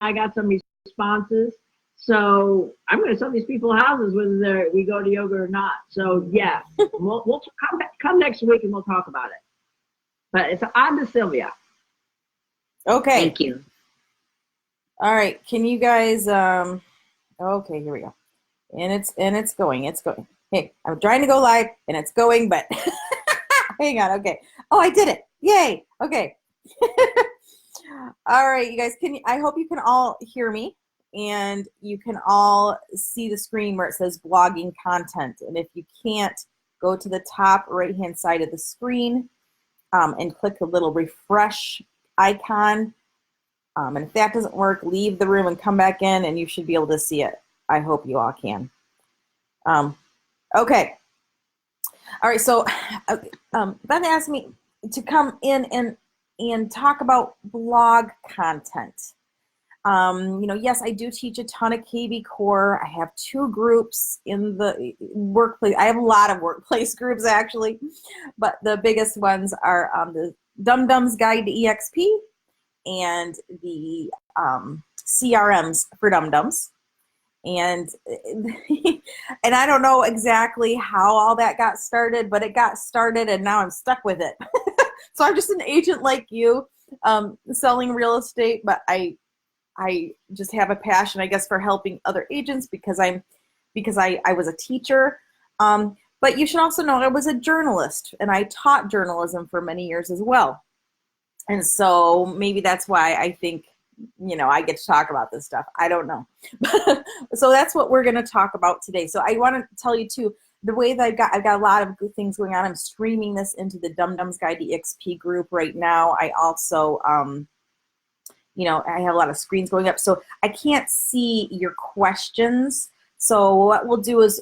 I got some responses. So I'm going to sell these people houses whether we go to yoga or not. So yeah, we'll come next week and we'll talk about it. But it's on to Sylvia. Okay. Thank you. All right. Can you guys? Okay, here we go. And it's going. It's going. Hey, I'm trying to go live and it's going, but hang on. Okay. Oh, I did it. Yay. Okay. All right, you guys. I hope you can all hear me and you can all see the screen where it says blogging content. And if you can't, go to the top right-hand side of the screen and click the little refresh icon. And if that doesn't work, leave the room and come back in and you should be able to see it. I hope you all can. Okay. All right, so Beth asked me to come in and talk about blog content. Yes, I do teach a ton of kvCore. I have 2 groups in the workplace. I have a lot of workplace groups, actually, but the biggest ones are the Dum Dum's Guide to EXP and the CRMs for Dum Dums. And I don't know exactly how all that got started, but it got started and now I'm stuck with it. So I'm just an agent like you, selling real estate, but I just have a passion, I guess, for helping other agents because I was a teacher. But you should also know I was a journalist and I taught journalism for many years as well. And so maybe that's why I think, I get to talk about this stuff. I don't know. So that's what we're going to talk about today. So I want to tell you too, the way that I've got a lot of good things going on. I'm streaming this into the Dum Dum's Guide to EXP group right now. I also, I have a lot of screens going up, so I can't see your questions. So what we'll do is,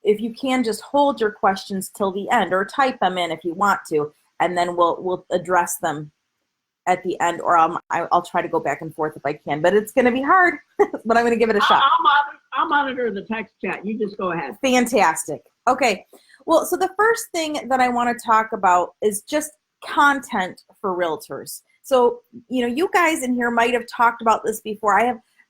if you can, just hold your questions till the end, or type them in if you want to, and then we'll address them at the end, or I'll try to go back and forth if I can. But it's going to be hard, but I'm going to give it a shot. I'll monitor the text chat. You just go ahead. Fantastic. Okay. Well, so the first thing that I want to talk about is just content for realtors. So, you guys in here might have talked about this before.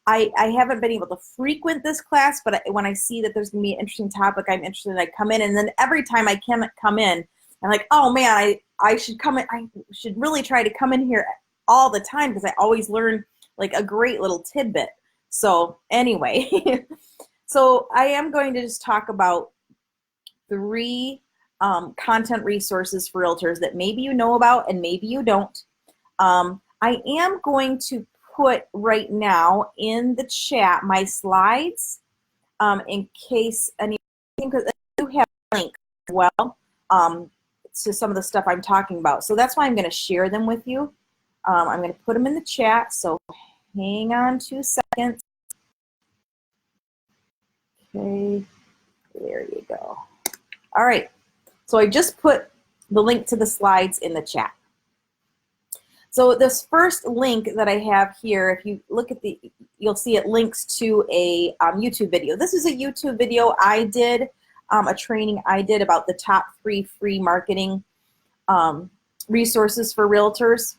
I haven't been able to frequent this class, but when I see that there's going to be an interesting topic I'm interested in, I come in. And then every time I can come in, I'm like, oh man, I should come in. I should really try to come in here all the time because I always learn like a great little tidbit. So anyway, so I am going to just talk about 3 content resources for realtors that maybe you know about and maybe you don't. I am going to put right now in the chat my slides in case anything, because I do have a link as well to some of the stuff I'm talking about. So that's why I'm going to share them with you. I'm going to put them in the chat, so hang on 2 seconds. Okay, there you go. All right, so I just put the link to the slides in the chat. So this first link that I have here, if you look at you'll see it links to a YouTube video. This is a YouTube video I did, a training I did about the top 3 free marketing resources for realtors.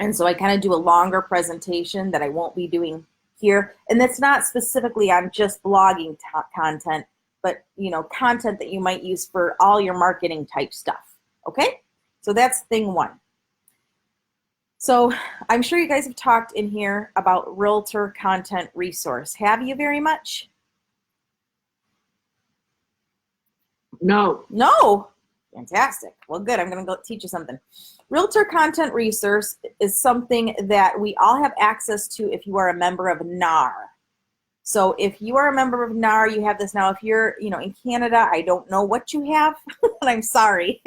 And so I kind of do a longer presentation that I won't be doing here. And that's not specifically on just blogging content, but content that you might use for all your marketing type stuff. Okay? So that's thing 1. So I'm sure you guys have talked in here about Realtor Content Resource. Have you very much? No. No? Fantastic. Well, good. I'm going to go teach you something. Realtor Content Resource is something that we all have access to if you are a member of NAR. So if you are a member of NAR, you have this now. If you're, in Canada, I don't know what you have, and I'm sorry.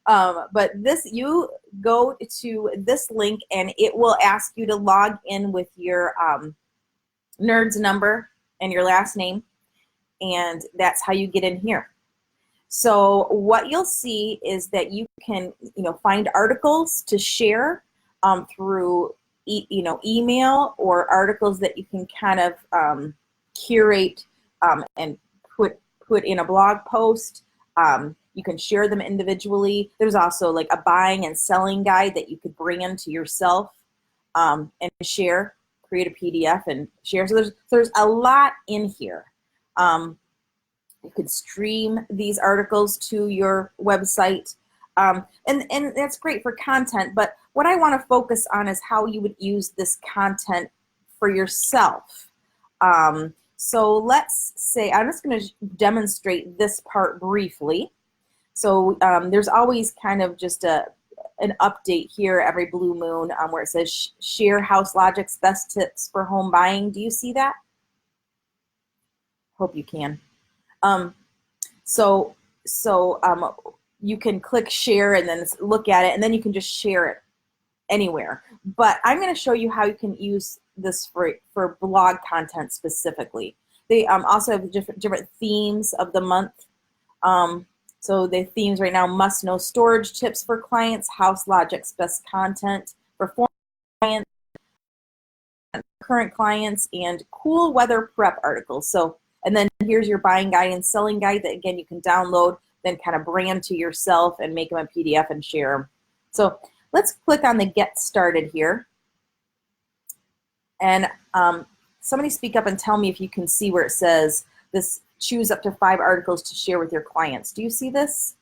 But you go to this link, and it will ask you to log in with your NERD's number and your last name, and that's how you get in here. So what you'll see is that you can, find articles to share through email, or articles that you can kind of curate and put in a blog post. You can share them individually. There's also like a buying and selling guide that you could bring into yourself. and share, create a PDF and share. So there's a lot in here. You could stream these articles to your website. And that's great for content, but what I want to focus on is how you would use this content for yourself. So let's say, I'm just going to demonstrate this part briefly. So there's always kind of just an update here every blue moon where it says share HouseLogic's best tips for home buying. Do you see that? Hope you can. So you can click share and then look at it, and then you can just share it anywhere. But I'm going to show you how you can use this for blog content specifically. They also have different themes of the month. So the themes right now: must know storage tips for clients, HouseLogic's best content for former clients, current clients, and cool weather prep articles. So, and then here's your buying guide and selling guide that, again, you can download, then kind of brand to yourself and make them a PDF and share them. So let's click on the Get Started here. And somebody speak up and tell me if you can see where it says this: choose up to 5 articles to share with your clients. Do you see this?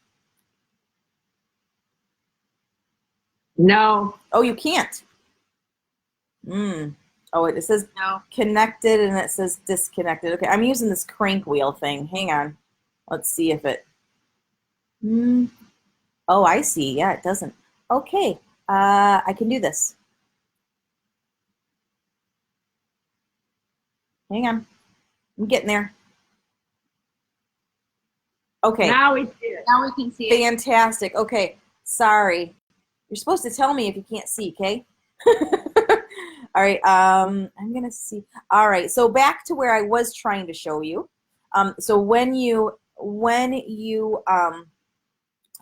No. Oh, you can't. Oh, it says no. Connected and it says disconnected. Okay, I'm using this crank wheel thing. Hang on. Let's see if it... Oh, I see. Yeah, it doesn't. Okay, I can do this. Hang on. I'm getting there. Okay. Now we see it. Now we can see it. Fantastic. Okay, sorry. You're supposed to tell me if you can't see, okay? All right, I'm gonna see. All right, so back to where I was trying to show you. So when you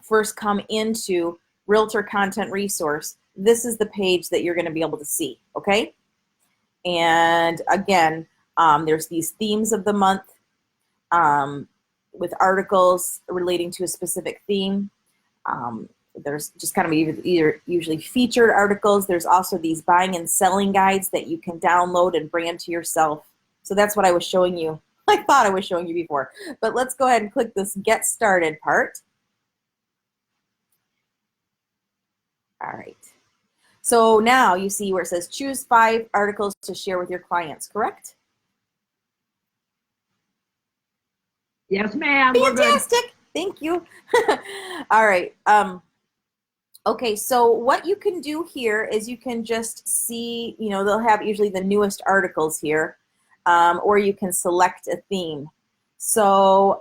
first come into Realtor Content Resource, this is the page that you're gonna be able to see, okay? And again, there's these themes of the month with articles relating to a specific theme. There's just kind of either usually featured articles. There's also these buying and selling guides that you can download and brand to yourself. So that's what I was showing you. I thought I was showing you before. But let's go ahead and click this Get Started part. All right. So now you see where it says choose 5 articles to share with your clients, correct? Yes, ma'am. Fantastic. Thank you. All right. Okay, so what you can do here is you can just see, you know, they'll have usually the newest articles here, or you can select a theme. So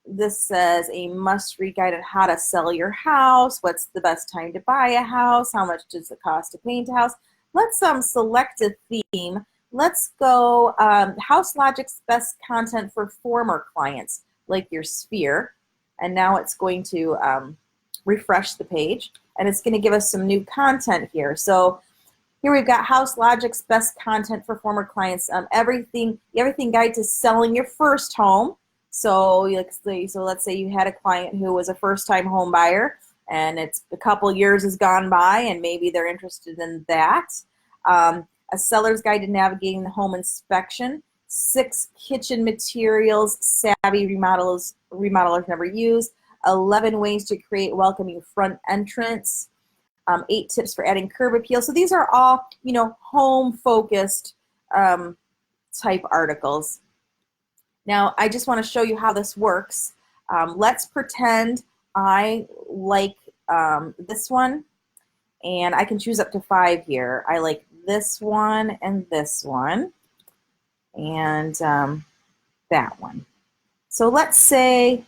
this says a must-read guide on how to sell your house, what's the best time to buy a house, how much does it cost to paint a house. Let's select a theme. Let's go HouseLogic's best content for former clients, like your sphere. And now it's going to refresh the page, and it's going to give us some new content here. So here we've got HouseLogic's best content for former clients. Everything guide to selling your first home. So let's say you had a client who was a first-time home buyer, and it's a couple years has gone by, and maybe they're interested in that. A seller's guide to navigating the home inspection. 6 kitchen materials savvy remodelers never use. 11 ways to create welcoming front entrance. 8 tips for adding curb appeal. So these are all, you know, home-focused type articles. Now, I just want to show you how this works. Let's pretend I like this one, and I can choose up to 5 here. I like this one and this one, and that one. So let's say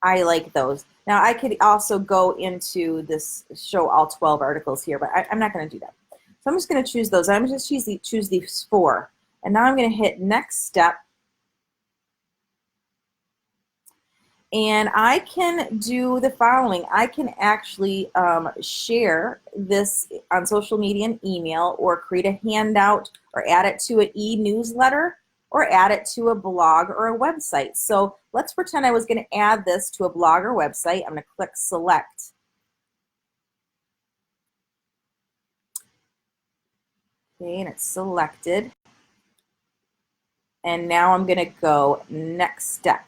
I like those. Now I could also go into this, show all 12 articles here, but I'm not going to do that. So I'm just going to choose those. I'm just choose these 4. And now I'm going to hit next step. And I can do the following. I can actually share this on social media and email, or create a handout, or add it to an e-newsletter, or add it to a blog or a website. So let's pretend I was going to add this to a blog or website. I'm going to click select. Okay, and it's selected. And now I'm going to go next step.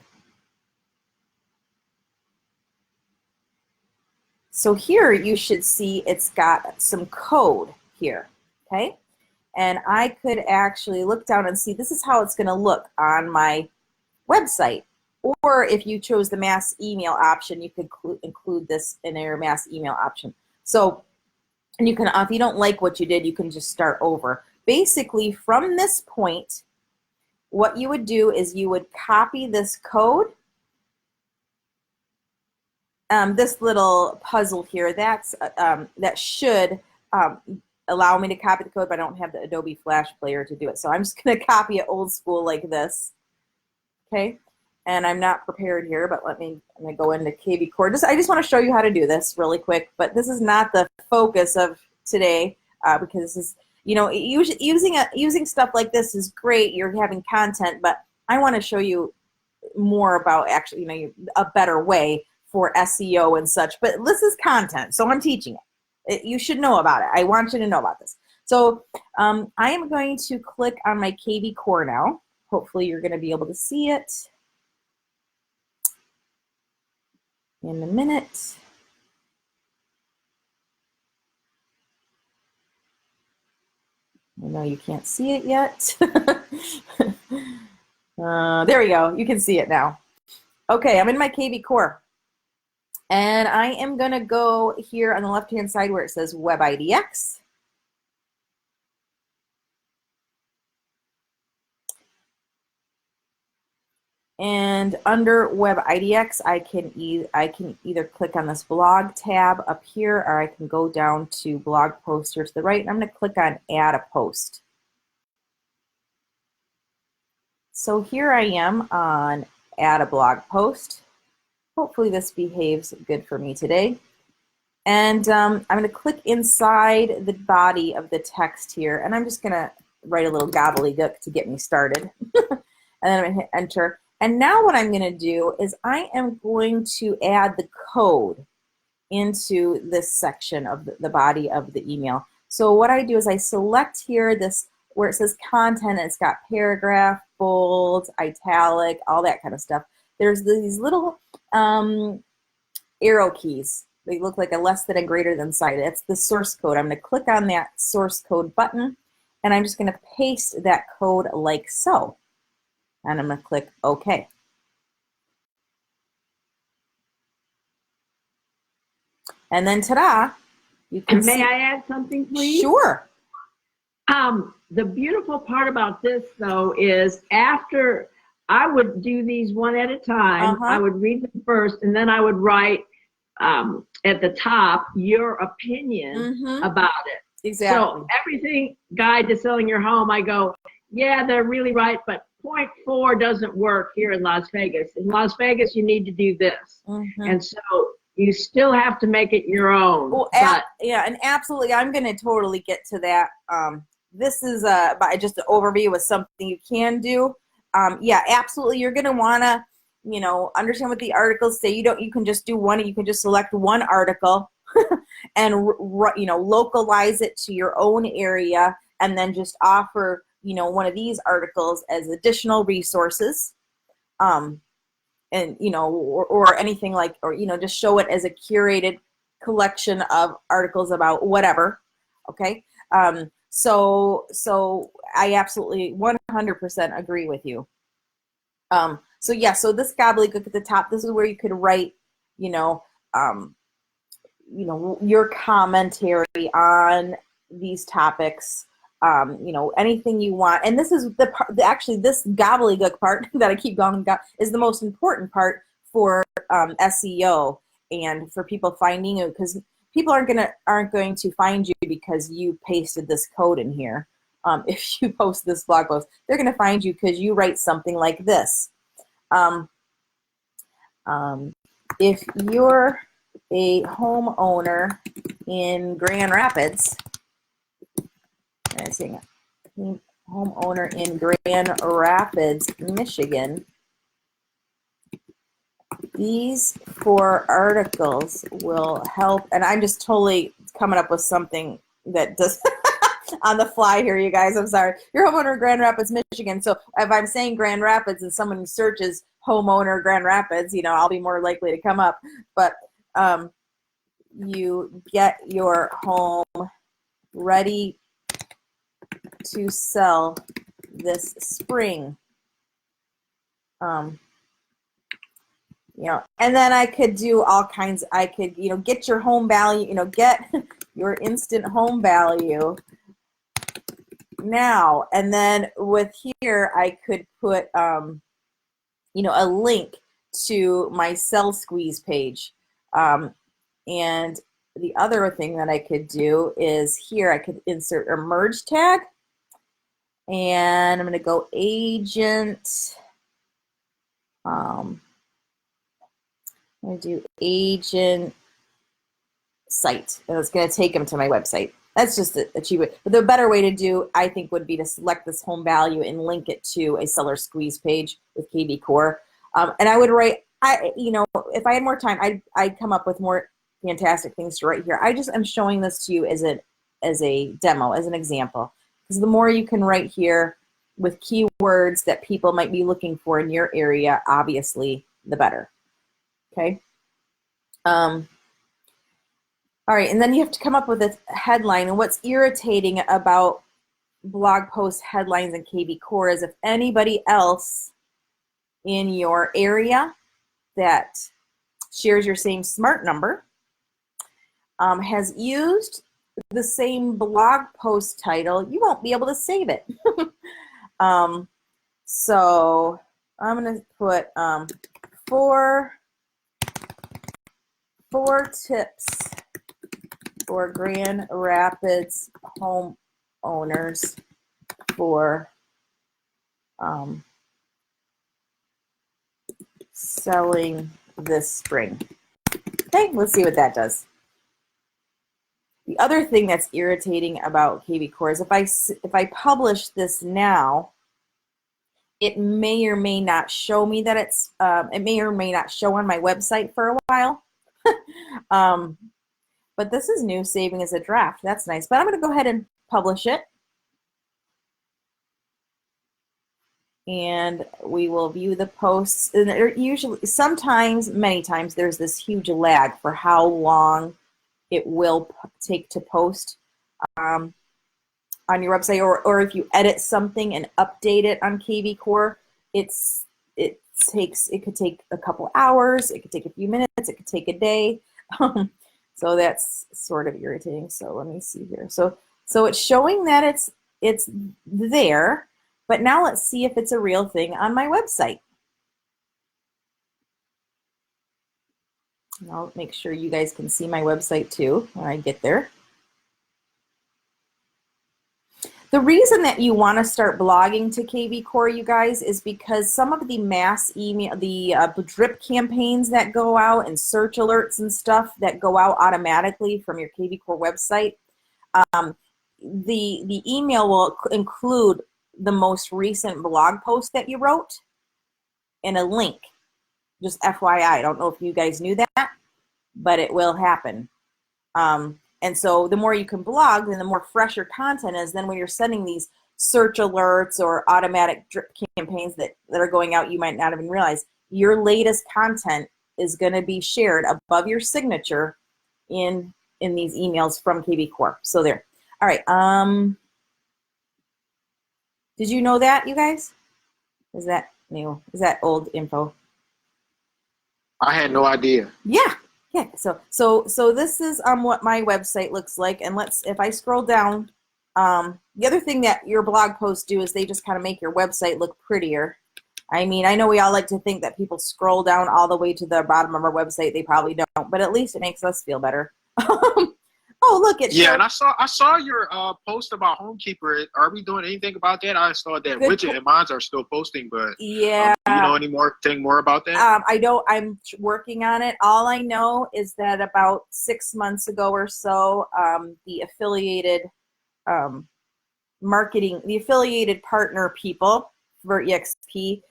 So here you should see it's got some code here, okay? And I could actually look down and see this is how it's going to look on my website. Or if you chose the mass email option, you could include this in your mass email option. So, and you can, if you don't like what you did, you can just start over. Basically, from this point, what you would do is you would copy this code. This little puzzle here, that should allow me to copy the code, but I don't have the Adobe Flash Player to do it. So I'm just going to copy it old school like this. Okay, and I'm not prepared here, but I'm going to go into kvCore. I just want to show you how to do this really quick, but this is not the focus of today because this is, you know, using stuff like this is great. You're having content, but I want to show you more about actually, you know, a better way for SEO and such. But this is content, so I'm teaching it. You should know about it. I want you to know about this. So I am going to click on my kvCore now. Hopefully you're going to be able to see it in a minute. I know you can't see it yet. There we go. You can see it now. Okay, I'm in my kvCore. And I am going to go here on the left-hand side where it says Web IDX. And under Web IDX, I can either click on this blog tab up here, or I can go down to blog post here to the right, and I'm going to click on add a post. So here I am on add a blog post. Hopefully this behaves good for me today. And I'm going to click inside the body of the text here, and I'm just going to write a little gobbledygook to get me started. And then I'm going to hit enter. And now what I'm going to do is I am going to add the code into this section of the body of the email. So what I do is I select here this where it says content, and it's got paragraph, bold, italic, all that kind of stuff. There's these little arrow keys. They look like a less than and greater than sign. That's the source code. I'm going to click on that source code button, and I'm just going to paste that code like so. And I'm going to click OK. And then ta-da, you can see. May I add something, please? Sure. The beautiful part about this, though, is after I would do these one at a time, I would read them first, and then I would write at the top your opinion about it. Exactly. So everything, guide to selling your home, I go, yeah, they're really right, but point 4 doesn't work here in Las Vegas. In Las Vegas, you need to do this. And so you still have to make it your own. Well, yeah, and absolutely, I'm going to totally get to that. This is just an overview of something you can do. Yeah, absolutely, you're going to want to, you know, understand what the articles say. You can just do one. You can just select one article and you know, localize it to your own area, and then just offer, you know, one of these articles as additional resources, and you know, or anything like, or you know, just show it as a curated collection of articles about whatever. Okay, so I absolutely 100% agree with you. So yeah, so this gobbledygook at the top, this is where you could write, you know, your commentary on these topics. You know, anything you want. And this is actually this gobbledygook part that I keep going is the most important part for SEO and for people finding you, because people aren't going to find you because you pasted this code in here. If you post this blog post, they're going to find you because you write something like this. If you're a homeowner in Grand Rapids, homeowner in Grand Rapids, Michigan, these 4 articles will help. And I'm just totally coming up with something that does on the fly here, you guys. I'm sorry. Your homeowner in Grand Rapids, Michigan. So if I'm saying Grand Rapids and someone searches homeowner Grand Rapids, you know, I'll be more likely to come up. But you get your home ready to sell this spring. You know, and then I could do all kinds. I could, you know, get your home value, you know, get your instant home value now. And then with here, I could put, you know, a link to my Sell Squeeze page. And the other thing that I could do is here, I could insert a merge tag. And I'm going to go agent. I'm going to do agent site. And it's going to take them to my website. That's just a cheap way. But the better way to do, I think, would be to select this home value and link it to a seller squeeze page with kvCore. And I would write, you know, if I had more time, I'd come up with more fantastic things to write here. I just am showing this to you as a demo, as an example. Because the more you can write here with keywords that people might be looking for in your area, obviously, the better. Okay. All right, and then you have to come up with a headline. And what's irritating about blog post headlines in kvCore is if anybody else in your area that shares your same smart number has used the same blog post title, you won't be able to save it. So I'm going to put four tips for Grand Rapids homeowners for selling this spring. Okay, let's see what that does. The other thing that's irritating about kvCore is if I publish this now, it may or may not show me that it's, it may or may not show on my website for a while. But this is new, saving as a draft. That's nice. But I'm going to go ahead and publish it. And we will view the posts. And usually, sometimes, many times, there's this huge lag for how long it will take to post on your website. Or if you edit something and update it on kvCore, it could take a couple hours. It could take a few minutes. It could take a day. So that's sort of irritating. So let me see here. So it's showing that it's there, but now let's see if it's a real thing on my website. And I'll make sure you guys can see my website too when I get there. The reason that you want to start blogging to kvCore, you guys, is because some of the mass email, the drip campaigns that go out and search alerts and stuff that go out automatically from your kvCore website, the email will include the most recent blog post that you wrote and a link. Just FYI, I don't know if you guys knew that, but it will happen. And so the more you can blog, then the more fresh your content is. Then when you're sending these search alerts or automatic drip campaigns that are going out, you might not even realize your latest content is going to be shared above your signature in these emails from kvCore. So there. All right. Did you know that, you guys? Is that new? Is that old info? I had no idea. Yeah. Yeah, so this is what my website looks like, and if I scroll down, the other thing that your blog posts do is they just kind of make your website look prettier. I mean, I know we all like to think that people scroll down all the way to the bottom of our website. They probably don't, but at least it makes us feel better. Oh, look, it Yeah, and I saw your post about HomeKeeper. Are we doing anything about that? I saw that widget and mine are still posting, but yeah, do you know anything more about that? I don't. I'm working on it. All I know is that about 6 months ago or so, the affiliated the affiliated partner people for EXP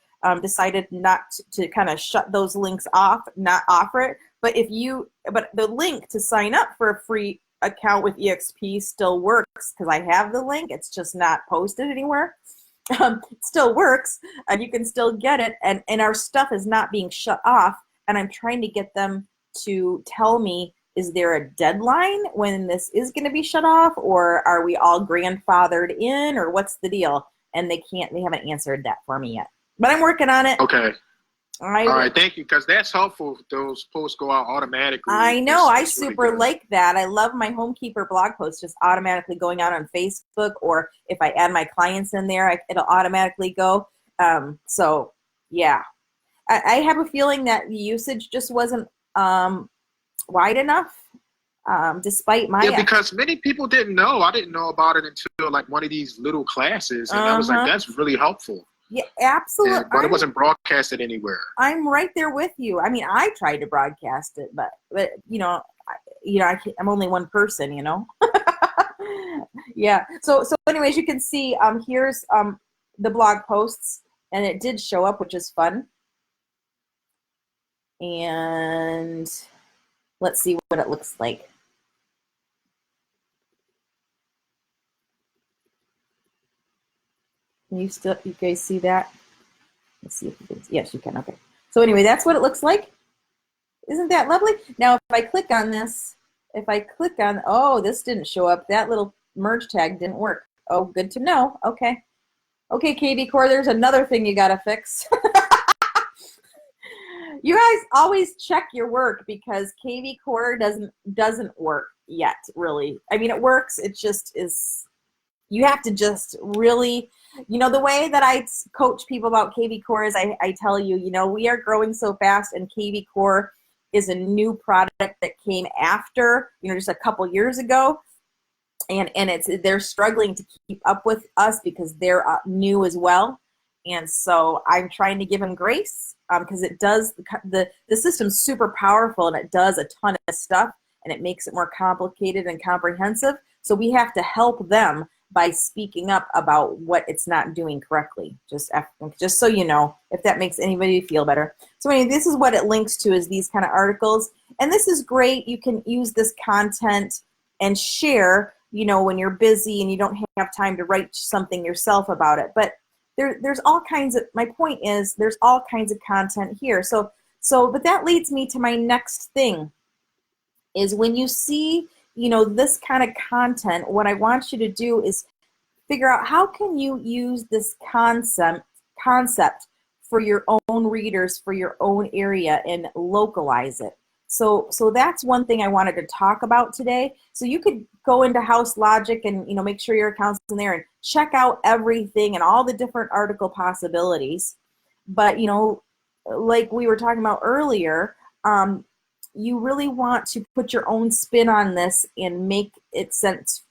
decided not to kind of shut those links off, not offer it. But the link to sign up for a free account with EXP still works because I have the link. It's just not posted anywhere. It still works, and you can still get it. And our stuff is not being shut off. And I'm trying to get them to tell me, is there a deadline when this is going to be shut off, or are we all grandfathered in, or what's the deal? And they haven't answered that for me yet. But I'm working on it. Okay. All right, thank you, because that's helpful. Those posts go out automatically. I know. I That's really super good. like that. I love my Homekeeper blog posts just automatically going out on Facebook, or if I add my clients in there, it'll automatically go. So, yeah. I have a feeling that the usage just wasn't wide enough, despite my... Yeah, because many people didn't know. I didn't know about it until like one of these little classes, and I was like, that's really helpful. Yeah, absolutely. But it wasn't broadcasted anywhere. I'm right there with you. I mean, I tried to broadcast it, but I'm only one person, Yeah. So anyways, you can see here's the blog posts, and it did show up, which is fun. And let's see what it looks like. Can you guys see that? Let's see if you can. Yes, you can. Okay. So anyway, that's what it looks like. Isn't that lovely? Now, if I click on this, oh, this didn't show up. That little merge tag didn't work. Oh, good to know. Okay. Okay, kvCore, there's another thing you got to fix. You guys always check your work, because kvCore doesn't work yet, really. I mean, it works. It just is... You have to just really, the way that I coach people about kvCore is I tell you, we are growing so fast, and kvCore is a new product that came after, just a couple years ago. And they're struggling to keep up with us because they're new as well. And so I'm trying to give them grace, because it does, the system's super powerful, and it does a ton of stuff, and it makes it more complicated and comprehensive. So we have to help them by speaking up about what it's not doing correctly, just so you know, if that makes anybody feel better. So anyway, this is what it links to, is these kind of articles. And this is great. You can use this content and share, when you're busy and you don't have time to write something yourself about it. But there's all kinds of, my point is, there's all kinds of content here. But that leads me to my next thing, is when you see this kind of content, what I want you to do is figure out how can you use this concept for your own readers, for your own area, and localize it. So that's one thing I wanted to talk about today. So you could go into House Logic and make sure your account's in there and check out everything and all the different article possibilities. But like we were talking about earlier, you really want to put your own spin on this and make it sense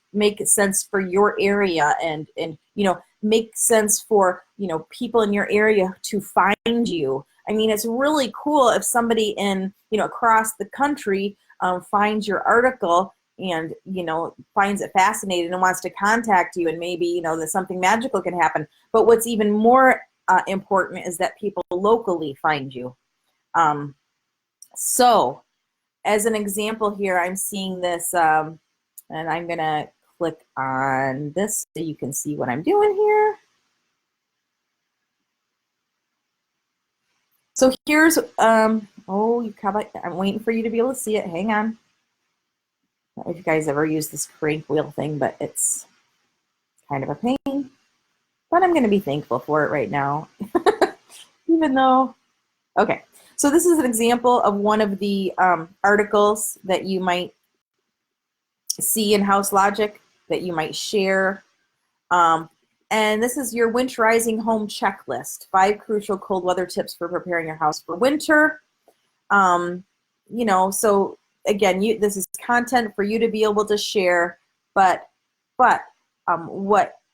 for your area, and make sense for people in your area to find you. I mean, it's really cool if somebody in across the country finds your article and finds it fascinating and wants to contact you, and maybe that something magical can happen. But what's even more important is that people locally find you. So as an example here, I'm seeing this, and I'm going to click on this so you can see what I'm doing here. So here's, I'm waiting for you to be able to see it. Hang on. I don't know if you guys ever use this crank wheel thing, but it's kind of a pain. But I'm going to be thankful for it right now. Even though, okay. So this is an example of one of the articles that you might see in House Logic that you might share. And this is your winterizing home checklist. 5 crucial cold weather tips for preparing your house for winter. So again, this is content for you to be able to share, but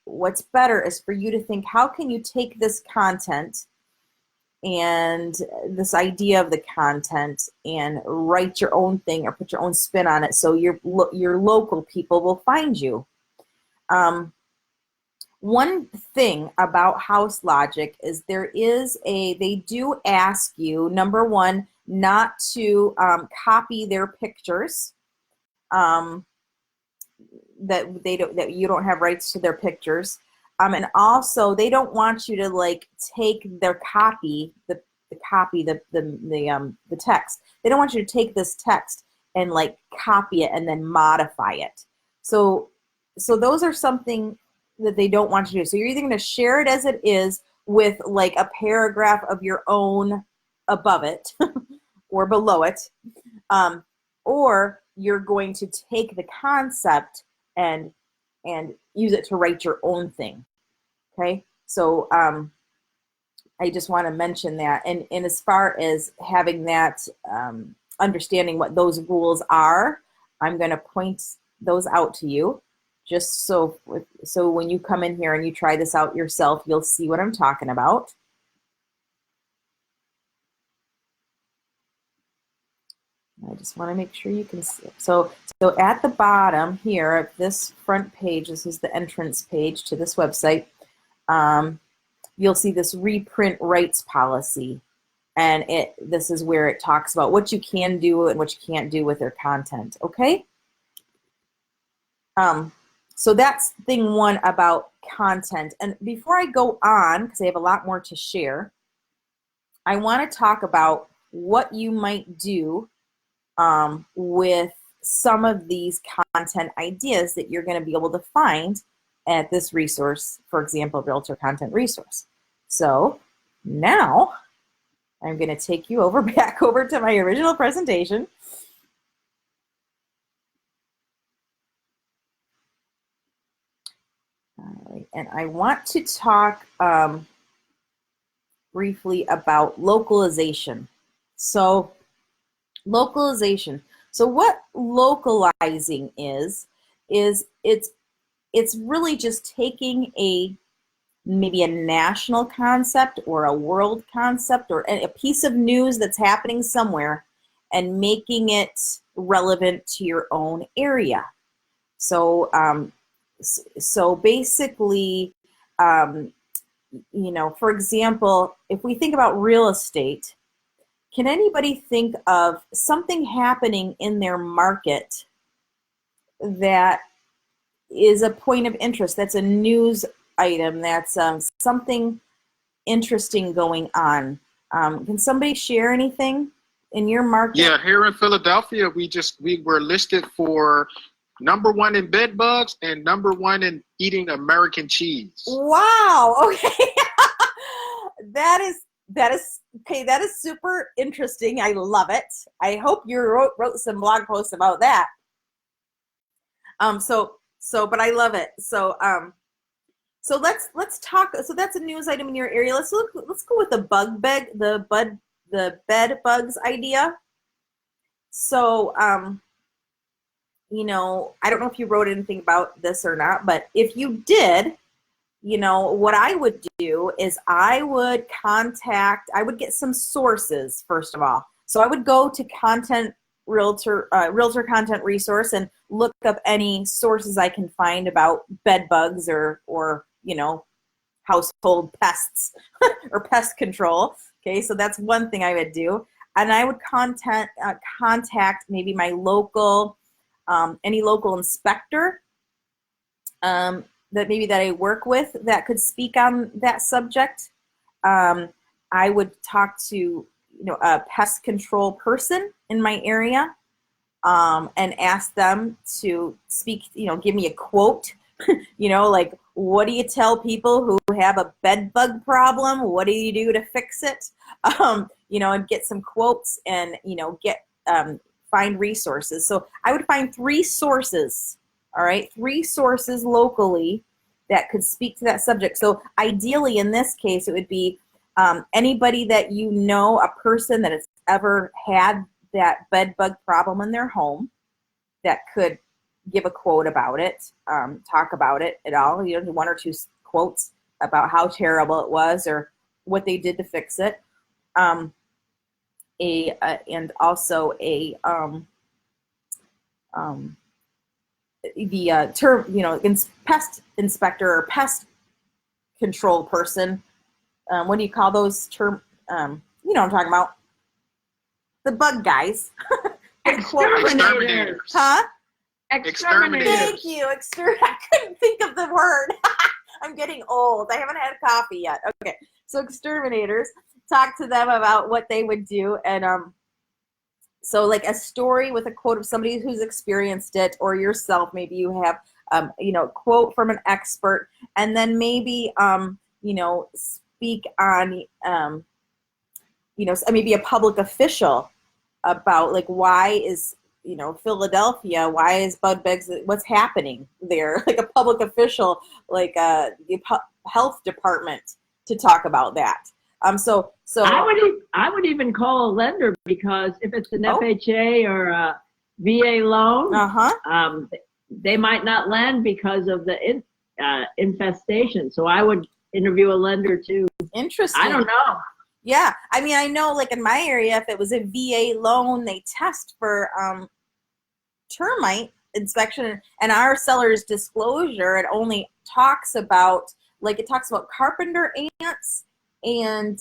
what's better is for you to think, how can you take this content and this idea of the content and write your own thing or put your own spin on it so your local people will find you. One thing about House Logic is they do ask you, number one, not to copy their pictures. that you don't have rights to their pictures. And also they don't want you to like take their copy, the text. They don't want you to take this text and like copy it and then modify it. So those are something that they don't want you to do. So you're either going to share it as it is with like a paragraph of your own above it or below it, or you're going to take the concept and use it to write your own thing. Okay, so I just want to mention that. And as far as having that understanding what those rules are, I'm going to point those out to you, just so when you come in here and you try this out yourself, you'll see what I'm talking about. I just want to make sure you can see it. So at the bottom here of this front page, this is the entrance page to this website, you'll see this reprint rights policy. And this is where it talks about what you can do and what you can't do with their content, okay? So that's thing one about content. And before I go on, because I have a lot more to share, I want to talk about what you might do with some of these content ideas that you're going to be able to find at this resource, for example, Realtor Content Resource. So now I'm going to take you back over to my original presentation. All right, and I want to talk briefly about localization. So localization. So what localizing is it's really just taking maybe a national concept or a world concept or a piece of news that's happening somewhere and making it relevant to your own area. So so basically, you know, for example, if we think about real estate, can anybody think of something happening in their market that is a point of interest, that's a news item, that's something interesting going on? Can somebody share anything in your market? Yeah, here in Philadelphia, we were listed for #1 in bed bugs and #1 in eating American cheese. Wow. Okay. That is okay. That is super interesting. I love it. I hope you wrote some blog posts about that. But I love it. So let's talk. So that's a news item in your area. Let's go with the bed bugs idea. So you know, I don't know if you wrote anything about this or not, but if you did, you know, what I would do is I would get some sources, first of all. So I would go to Realtor Content Resource and look up any sources I can find about bed bugs or you know, household pests or pest control. Okay, so that's one thing I would do. And I would contact maybe my local, any local inspector that I work with that could speak on that subject. I would talk to, you know, a pest control person in my area and ask them to speak, you know, give me a quote, you know, like, what do you tell people who have a bed bug problem? What do you do to fix it? You know, and get some quotes and, you know, find resources. So I would find 3 sources. All right, 3 sources locally that could speak to that subject. So ideally, in this case, it would be anybody that you know, a person that has ever had that bed bug problem in their home that could give a quote about it, talk about it at all. You know, 1 or 2 quotes about how terrible it was or what they did to fix it. And also the term, you know, pest inspector or pest control person. What do you call those term? You know what I'm talking about. The bug guys. Exterminators. Huh? Exterminators. Thank you. I couldn't think of the word. I'm getting old. I haven't had coffee yet. Okay. So exterminators, talk to them about what they would do. And so like a story with a quote of somebody who's experienced it, or yourself, maybe you have, quote from an expert, and then maybe, speak on, maybe a public official about like why is Philadelphia, why is bed bugs, what's happening there, like a public official, like the health department, to talk about that. So I would even call a lender, because if it's an FHA or a VA loan, they might not lend because of the infestation. So I would interview a lender too. Interesting. I don't know. Yeah, I mean, I know, like in my area, if it was a VA loan, they test for termite inspection, and our seller's disclosure, it only talks about, carpenter ants and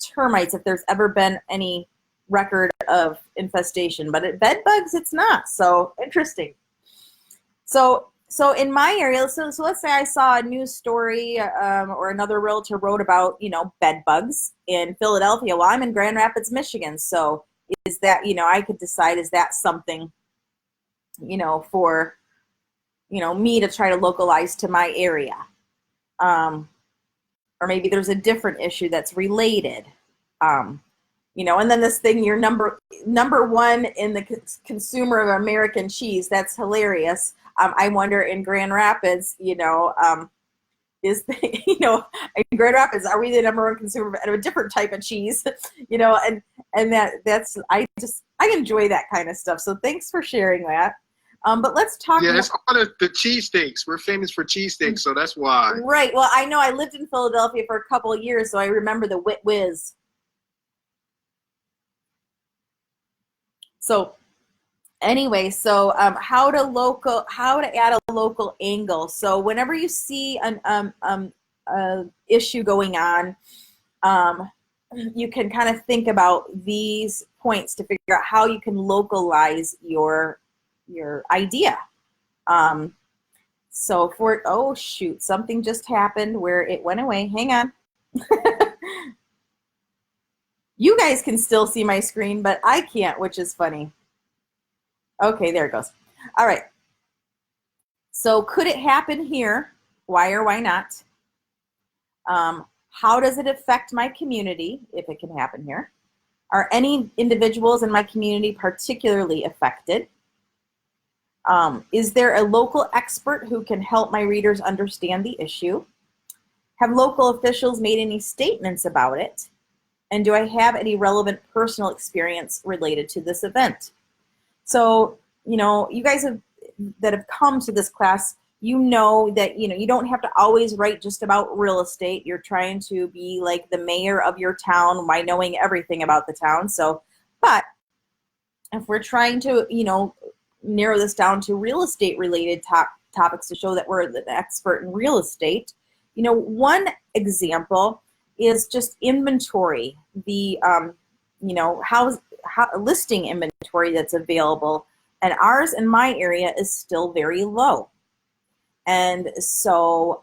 termites, if there's ever been any record of infestation. But at bed bugs, it's not. So interesting. So in my area, so let's say I saw a news story or another realtor wrote about, bed bugs in Philadelphia. Well, I'm in Grand Rapids, Michigan. So is that, I could decide, is that something, for, me to try to localize to my area? Or maybe there's a different issue that's related. And then this thing, you're number one in the consumer of American cheese. That's hilarious. I wonder in Grand Rapids, in Grand Rapids, are we the number one consumer of a different type of cheese? And that's I enjoy that kind of stuff. So thanks for sharing that. But let's talk. Yeah, it's all the cheesesteaks. We're famous for cheesesteaks, so that's why. Right. Well, I know I lived in Philadelphia for a couple of years, so I remember the Whit Whiz. So anyway, so how to add a local angle. So whenever you see an issue going on, you can kind of think about these points to figure out how you can localize your idea. So oh shoot, something just happened where it went away. Hang on. You guys can still see my screen, but I can't, which is funny. Okay, there it goes. All right. So could it happen here? Why or why not? How does it affect my community if it can happen here? Are any individuals in my community particularly affected? Is there a local expert who can help my readers understand the issue? Have local officials made any statements about it? And do I have any relevant personal experience related to this event? So, you guys that have come to this class, that, you don't have to always write just about real estate. You're trying to be like the mayor of your town by knowing everything about the town. So, but if we're trying to, narrow this down to real estate related topics to show that we're the expert in real estate, one example is just inventory, the listing inventory that's available, and ours in my area is still very low. And so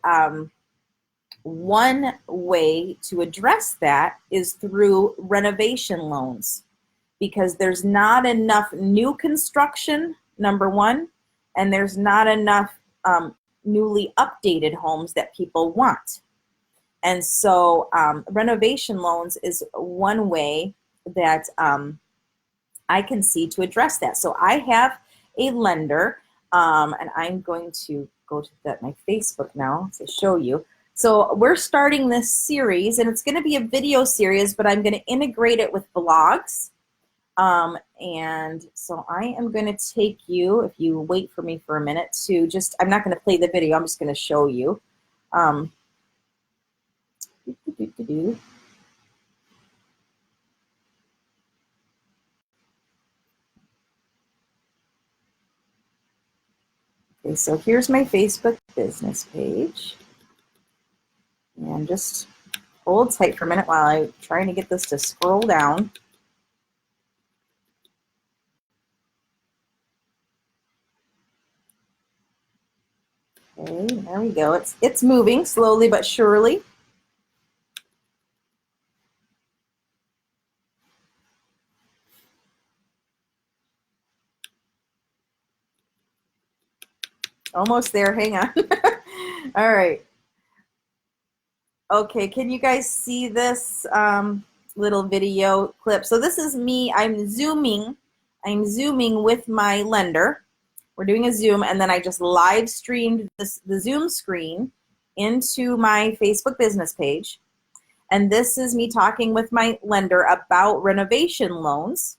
one way to address that is through renovation loans, because there's not enough new construction, number one, and there's not enough newly updated homes that people want. And so renovation loans is one way that I can see to address that. So I have a lender, and I'm going to go to my Facebook now to show you. So we're starting this series, and it's going to be a video series, but I'm going to integrate it with blogs. And so I am going to take you, if you wait for me for a minute, to just, I'm not going to play the video, I'm just going to show you. Okay, so here's my Facebook business page. And just hold tight for a minute while I'm trying to get this to scroll down. There we go. It's moving slowly but surely. Almost there. Hang on. All right. Okay, can you guys see this little video clip? So this is me. I'm zooming with my lender. We're doing a Zoom, and then I just live streamed the Zoom screen into my Facebook business page. And this is me talking with my lender about renovation loans.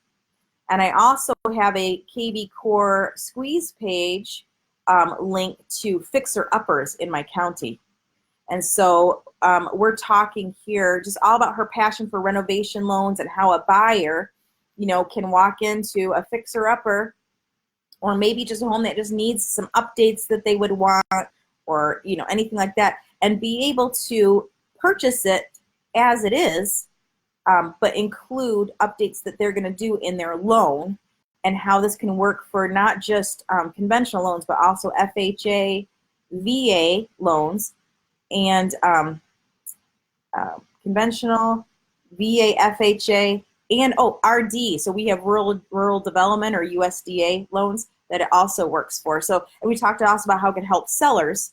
And I also have a kvCore squeeze page link to fixer-uppers in my county. And so we're talking here just all about her passion for renovation loans and how a buyer, can walk into a fixer-upper or maybe just a home that just needs some updates that they would want or, anything like that, and be able to purchase it as it is, but include updates that they're going to do in their loan and how this can work for not just conventional loans, but also FHA, VA loans, and conventional, VA, FHA, and RD. So we have rural development or USDA loans that it also works for. So, and we talked also about how it can help sellers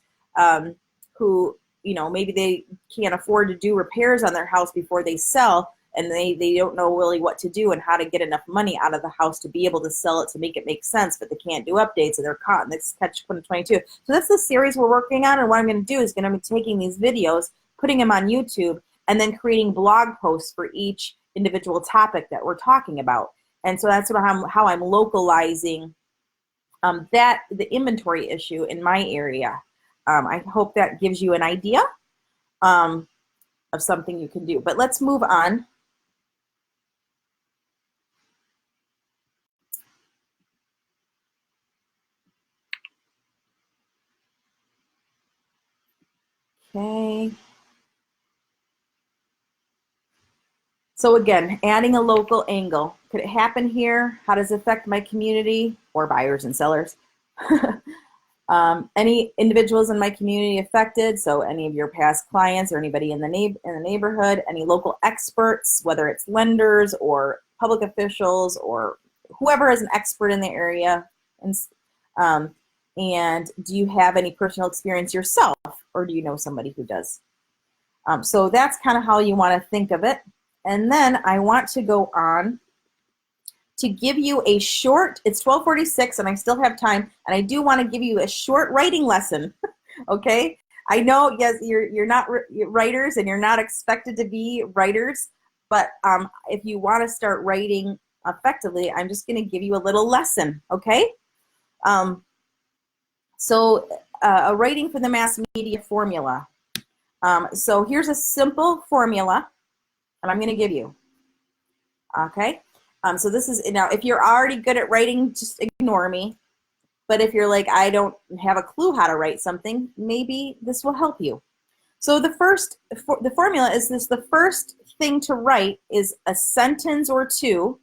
who, maybe they can't afford to do repairs on their house before they sell, and they don't know really what to do and how to get enough money out of the house to be able to sell it to make it make sense, but they can't do updates and they're caught in this catch-22. So that's the series we're working on, and what I'm going to do is going to be taking these videos, putting them on YouTube, and then creating blog posts for each individual topic that we're talking about. And so that's how I'm localizing the inventory issue in my area. I hope that gives you an idea of something you can do. But let's move on. Okay. So again, adding a local angle. Could it happen here? How does it affect my community or buyers and sellers? Any individuals in my community affected, so any of your past clients or anybody in the neighborhood, any local experts, whether it's lenders or public officials or whoever is an expert in the area. And do you have any personal experience yourself, or do you know somebody who does? So that's kind of how you want to think of it. And then I want to go on to give you a short, it's 12:46 and I still have time, and I do want to give you a short writing lesson, okay? I know, yes, you're not writers and you're not expected to be writers, but if you want to start writing effectively, I'm just going to give you a little lesson, okay? So a writing for the mass media formula. So here's a simple formula that I'm going to give you, okay? So this is, now if you're already good at writing, just ignore me. But if you're like, I don't have a clue how to write something, maybe this will help you. So the formula is this: the first thing to write is a sentence or two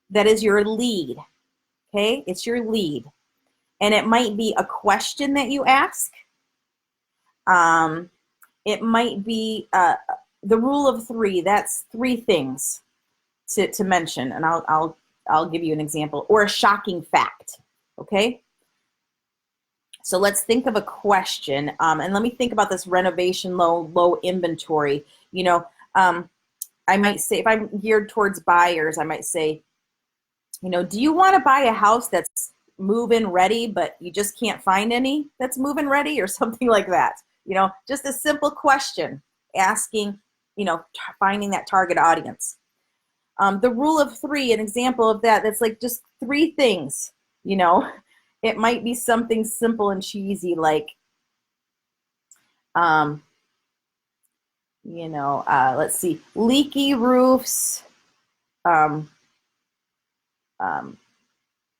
that is your lead, okay? It's your lead. And it might be a question that you ask. It might be the rule of three. That's three things to mention, and I'll give you an example, or a shocking fact, okay? So let's think of a question, and let me think about this renovation low inventory. I might say, if I'm geared towards buyers, I might say, do you want to buy a house that's move-in ready, but you just can't find any that's move-in ready, or something like that? Just a simple question, asking, finding that target audience. The rule of three, an example of that's like just three things, It might be something simple and cheesy like, let's see, leaky roofs, like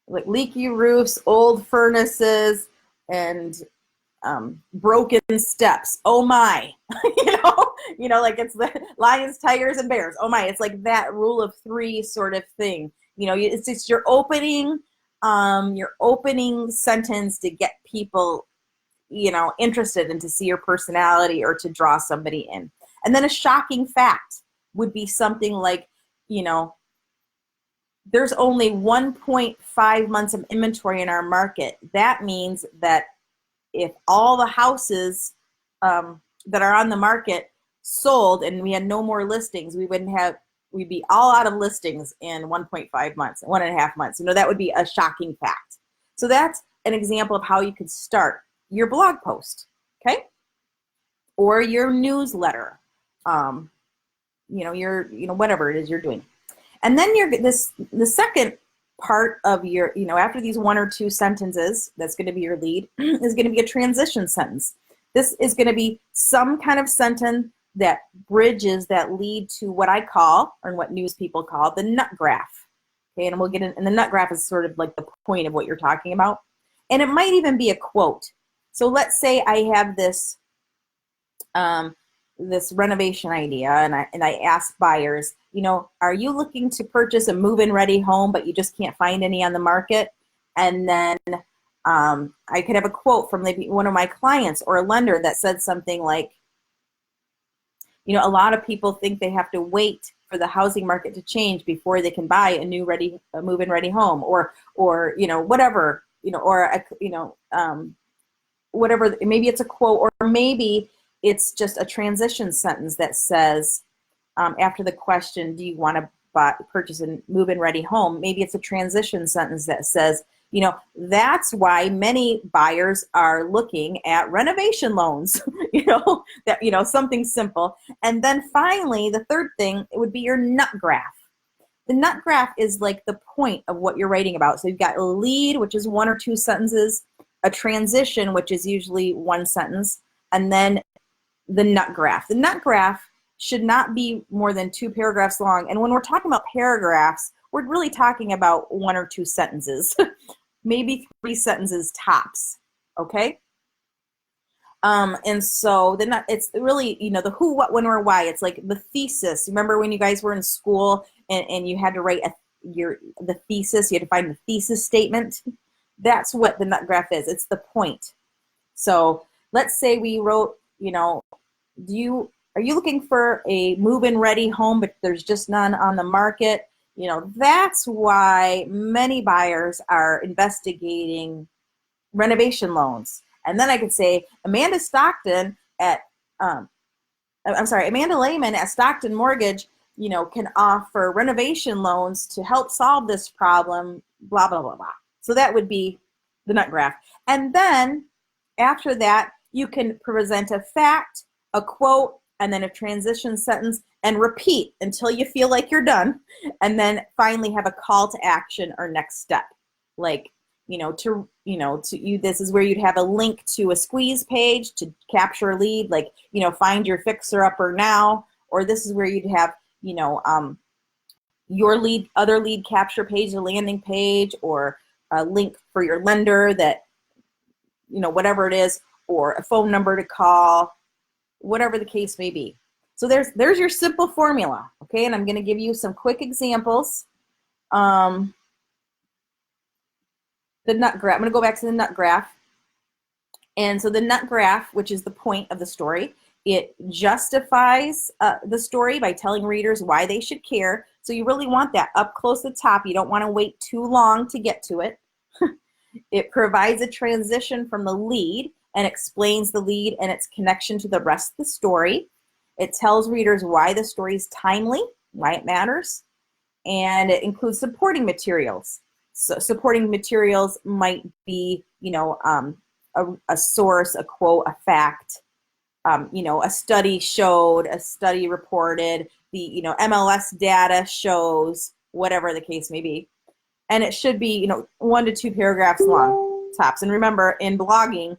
leaky roofs, old furnaces, and broken steps. Oh my, like it's the lions, tigers, and bears. Oh my, it's like that rule of three sort of thing. It's just your opening sentence to get people interested and to see your personality or to draw somebody in. And then a shocking fact would be something like, there's only 1.5 months of inventory in our market. That means that if all the houses that are on the market sold and we had no more listings, we'd be all out of listings in 1.5 months, 1.5 months. That would be a shocking fact. So that's an example of how you could start your blog post, okay? Or your newsletter, whatever it is you're doing. And then the second part of your, after these 1 or 2 sentences, that's going to be your lead, is going to be a transition sentence. This is going to be some kind of sentence that bridges that lead to what I call, or what news people call, the nut graph. Okay, and we'll get in, and the nut graph is sort of like the point of what you're talking about. And it might even be a quote. So let's say I have this this renovation idea, and I ask buyers, are you looking to purchase a move-in ready home, but you just can't find any on the market? And then I could have a quote from maybe one of my clients or a lender that said something like, a lot of people think they have to wait for the housing market to change before they can buy a move-in ready home, or whatever, whatever. Maybe it's a quote, or maybe it's just a transition sentence that says, after the question, do you want to purchase a move-in ready home? Maybe it's a transition sentence that says, that's why many buyers are looking at renovation loans, something simple. And then finally, the third thing, it would be your nut graph. The nut graph is like the point of what you're writing about. So you've got a lead, which is 1 or 2 sentences, a transition, which is usually 1 sentence, and then the nut graph. The nut graph should not be more than 2 paragraphs long. And when we're talking about paragraphs, we're really talking about 1 or 2 sentences, maybe 3 sentences tops, okay? And so then it's really, the who, what, when, or why. It's like the thesis. Remember when you guys were in school and you had to write the thesis, you had to find the thesis statement? That's what the nut graph is. It's the point. So let's say we wrote, are you looking for a move-in ready home, but there's just none on the market? That's why many buyers are investigating renovation loans. And then I could say Amanda Lehman at Stockton Mortgage, can offer renovation loans to help solve this problem, blah, blah, blah, blah. So that would be the nut graph. And then after that, you can present a fact, a quote, and then a transition sentence, and repeat until you feel like you're done. And then finally have a call to action or next step. Like, this is where you'd have a link to a squeeze page to capture a lead, like, find your fixer upper now, or this is where you'd have, your other lead capture page, a landing page, or a link for your lender that, whatever it is, or a phone number to call, whatever the case may be. So there's your simple formula, okay? And I'm going to give you some quick examples. The nut graph. I'm going to go back to the nut graph. And so the nut graph, which is the point of the story, it justifies the story by telling readers why they should care. So you really want that up close at the top. You don't want to wait too long to get to it. It provides a transition from the lead and explains the lead and its connection to the rest of the story. It tells readers why the story is timely, why it matters, and it includes supporting materials. So supporting materials might be, a source, a quote, a fact, a study showed, a study reported, the, MLS data shows, whatever the case may be. And it should be, 1 to 2 paragraphs long, tops. And remember, in blogging,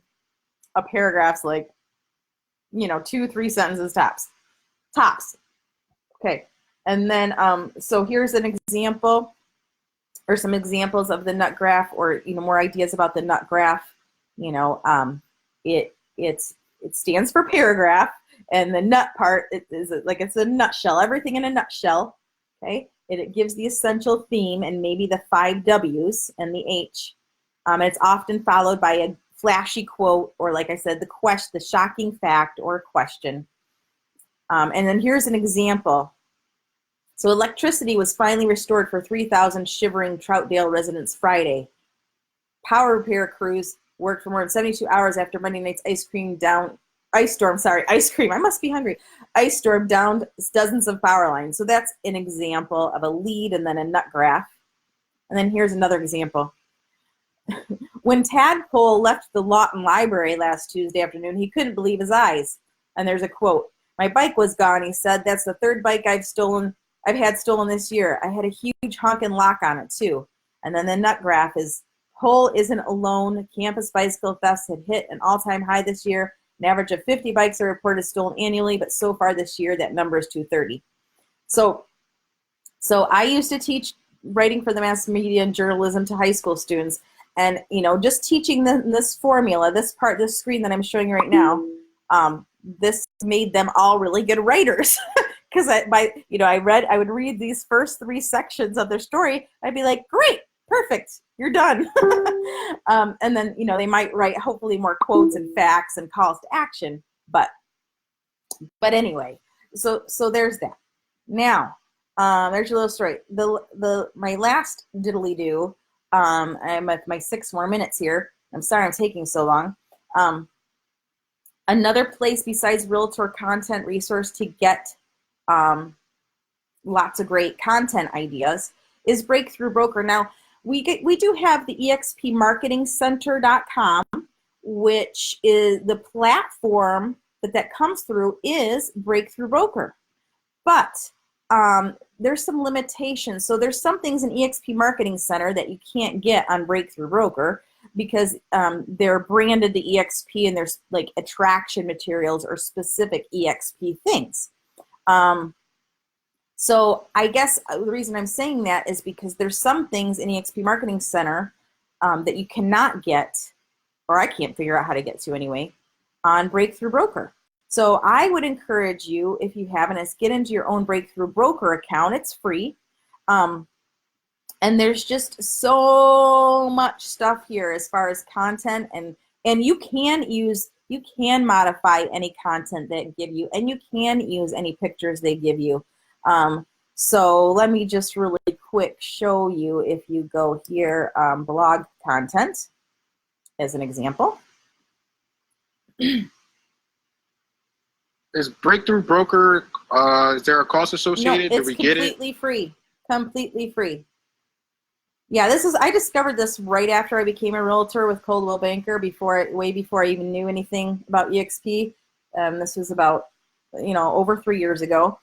a paragraph's like, 2-3 sentences tops. Okay. And then, so here's an example, or some examples of the nut graph, or, more ideas about the nut graph. It stands for paragraph, and the nut part is like, it's a nutshell, everything in a nutshell. Okay. It gives the essential theme and maybe the 5 W's and the H. And it's often followed by a flashy quote, or like I said, the shocking fact or question. And then here's an example. So electricity was finally restored for 3,000 shivering Troutdale residents Friday. Power repair crews worked for more than 72 hours after Monday night's ice storm. I must be hungry. Ice storm downed dozens of power lines. So that's an example of a lead and then a nut graph. And then here's another example. When Tadpole left the Lawton Library last Tuesday afternoon, he couldn't believe his eyes. And there's a quote. My bike was gone, he said. That's the third bike I've had stolen this year. I had a huge honkin' lock on it, too. And then the nut graph is, Pole isn't alone. Campus bicycle thefts had hit an all-time high this year. An average of 50 bikes are reported stolen annually, but so far this year, that number is 230. So I used to teach writing for the mass media and journalism to high school students. And, just teaching them this formula, this screen that I'm showing you right now, this made them all really good writers. Because I would read these first 3 sections of their story. I'd be like, great, perfect, you're done. And then, they might write hopefully more quotes and facts and calls to action. But anyway, so there's that. Now, there's your little story. My last diddly-do, I'm at my 6 more minutes here. I'm sorry I'm taking so long. Another place besides Realtor content resource to get lots of great content ideas is Breakthrough Broker. Now, we do have the expmarketingcenter.com, which is the platform that comes through is Breakthrough Broker. But there's some limitations. So there's some things in EXP Marketing Center that you can't get on Breakthrough Broker because they're branded to EXP and there's like attraction materials or specific EXP things. So I guess the reason I'm saying that is because there's some things in EXP Marketing Center that you cannot get, or I can't figure out how to get to anyway, on Breakthrough Broker. So I would encourage you, if you haven't, is get into your own Breakthrough Broker account. It's free. And there's just so much stuff here as far as content, and you can modify any content they give you, and you can use any pictures they give you. So let me just really quick show you. If you go here, blog content as an example. Is Breakthrough Broker, is there a cost associated? No, Did we get it? completely free. Completely free. Yeah, I discovered this right after I became a realtor with Coldwell Banker, way before I even knew anything about EXP. This was about, over 3 years ago,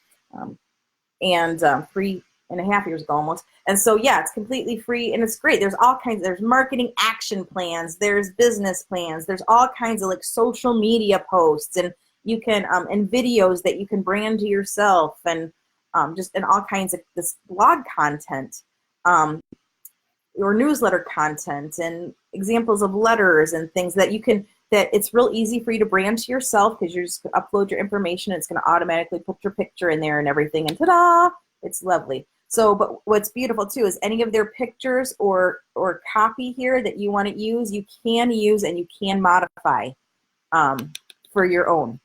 and 3.5 years ago almost. And so, yeah, it's completely free and it's great. There's all kinds, there's marketing action plans, there's business plans, there's all kinds of like social media posts, and you can, and videos that you can brand to yourself, and and all kinds of this blog content, or newsletter content, and examples of letters and things that it's real easy for you to brand to yourself because you're just going to upload your information. It's going to automatically put your picture in there and everything, and ta-da, it's lovely. So, but what's beautiful too is any of their pictures or copy here that you want to use, you can use and you can modify for your own.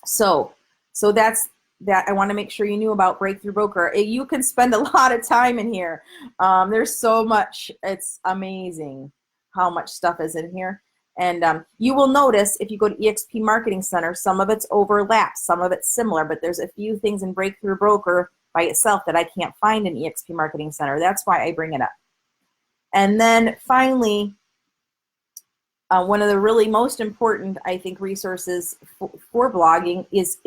So that's that. I want to make sure you knew about Breakthrough Broker. You can spend a lot of time in here. There's so much. It's amazing how much stuff is in here. And you will notice if you go to EXP Marketing Center, some of it's overlapped, some of it's similar, but there's a few things in Breakthrough Broker by itself that I can't find in EXP Marketing Center. That's why I bring it up. And then finally, one of the really most important, I think, resources for blogging is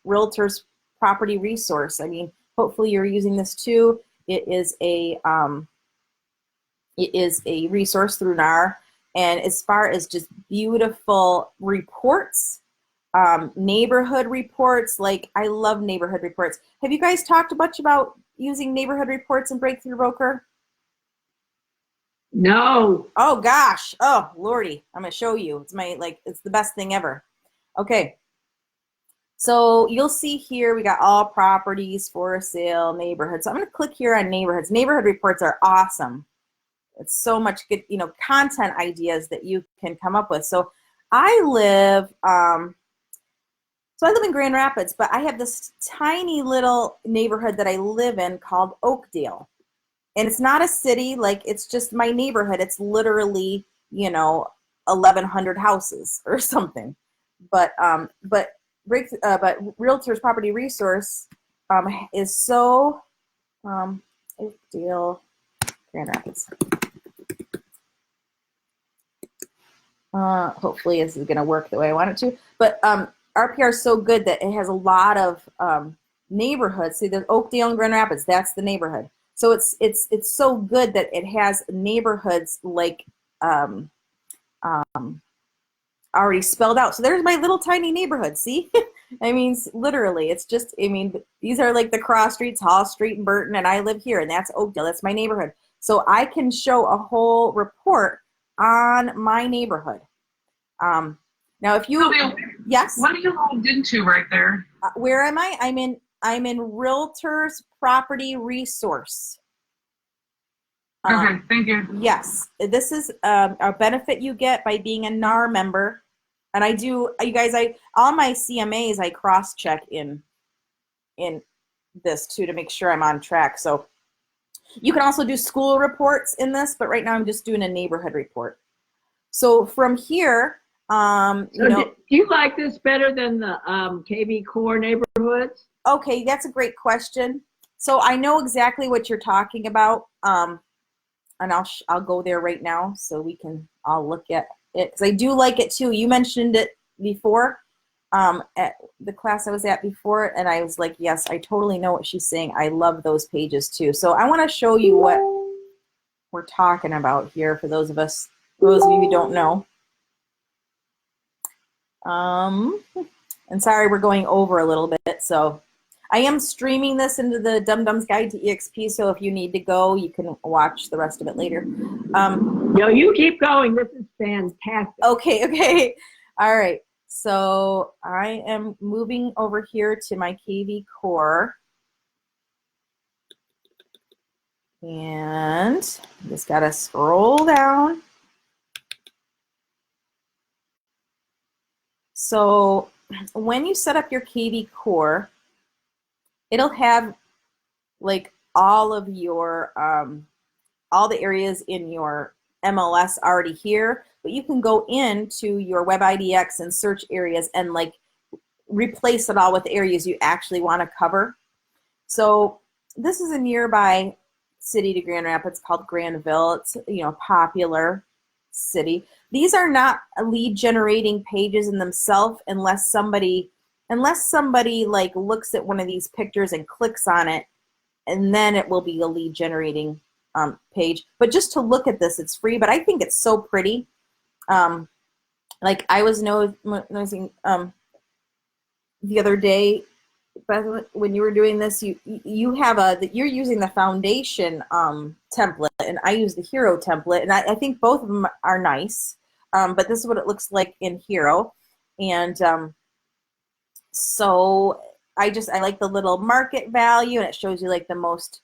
Realtors Property Resource. I mean, hopefully you're using this too. It is a resource through NAR, and as far as just beautiful reports, neighborhood reports, like I love neighborhood reports. Have you guys talked much about using neighborhood reports in Breakthrough Broker? No. Oh gosh. Oh Lordy. I'm gonna show you. It's the best thing ever. Okay. So you'll see here we got all properties for sale, neighborhoods. So I'm gonna click here on neighborhoods. Neighborhood reports are awesome. it's so much good, you know, content ideas that you can come up with. So I live, so I live in Grand Rapids, but I have this tiny little neighborhood that I live in called Oakdale. And it's not a city, like it's just my neighborhood. It's literally, you know, 1,100 houses or something. But Realtors Property Resource is so Oakdale, Grand Rapids. Hopefully this is going to work the way I want it to. But RPR is so good that it has a lot of neighborhoods. See, there's Oakdale and Grand Rapids. That's the neighborhood. So it's so good that it has neighborhoods like already spelled out. So there's my little tiny neighborhood. See, I mean, literally, it's just. I mean, these are like the cross streets, Hall Street and Burton, and I live here, and that's Oakdale. That's my neighborhood. So I can show a whole report on my neighborhood. Now, if you Sylvia, yes, what are you logged into right there? Where am I? I'm in Realtors Property Resource. Okay, thank you. Yes, this is a benefit you get by being a NAR member, and I do. You guys, all my CMAs I cross-check in this too to make sure I'm on track. So you can also do school reports in this, but right now I'm just doing a neighborhood report. So from here, So do you like this better than the kvCore neighborhoods? Okay, that's a great question. So I know exactly what you're talking about, and I'll go there right now so we can all look at it, because I do like it too. You mentioned it before at the class I was at before, and I was like, yes, I totally know what she's saying. I love those pages too. So I want to show you what we're talking about here for those of you who don't know. And sorry, we're going over a little bit. So I am streaming this into the Dum Dum's Guide to EXP. So if you need to go, you can watch the rest of it later. No, you keep going. This is fantastic. Okay. All right. So I am moving over here to my kvCore. And just got to scroll down. So when you set up your kvCore, it'll have like all of your all the areas in your MLS already here, but you can go into your WebIDX and search areas and like replace it all with areas you actually want to cover. So this is a nearby city to Grand Rapids called Granville. It's, you know, popular city. These are not lead generating pages in themselves unless somebody like looks at one of these pictures and clicks on it, and then it will be a lead generating page. But just to look at this, it's free, but I think it's so pretty. Like I was noticing the other day, when you were doing this, you're using the foundation template, and I use the hero template, and I think both of them are nice. But this is what it looks like in hero, and so I like the little market value, and it shows you like the most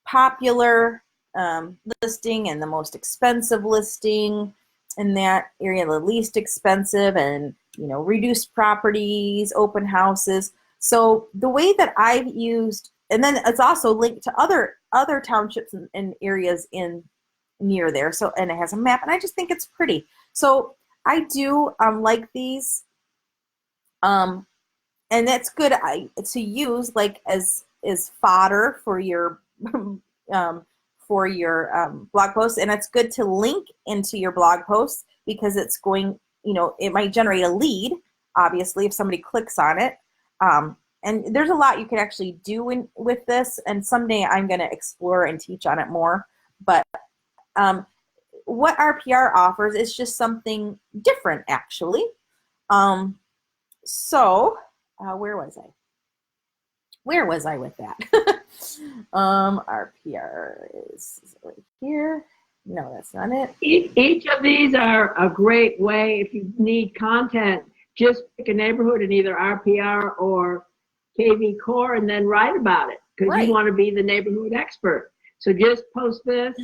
popular listing and the most expensive listing in that area, the least expensive, and reduced properties, open houses. So the way that I've used, and then it's also linked to other townships and areas near there. So, and it has a map, and I just think it's pretty. So I do like these, and that's good to use like as fodder for your blog posts, and it's good to link into your blog posts because it's going, it might generate a lead, obviously, if somebody clicks on it. And there's a lot you can actually do with this, and someday I'm going to explore and teach on it more. But what RPR offers is just something different, actually. So where was I? Where was I with that? RPR is right here. No, that's not it. Each of these are a great way if you need content. Just pick a neighborhood in either RPR or kvCore and then write about it because you want to be the neighborhood expert. So just post this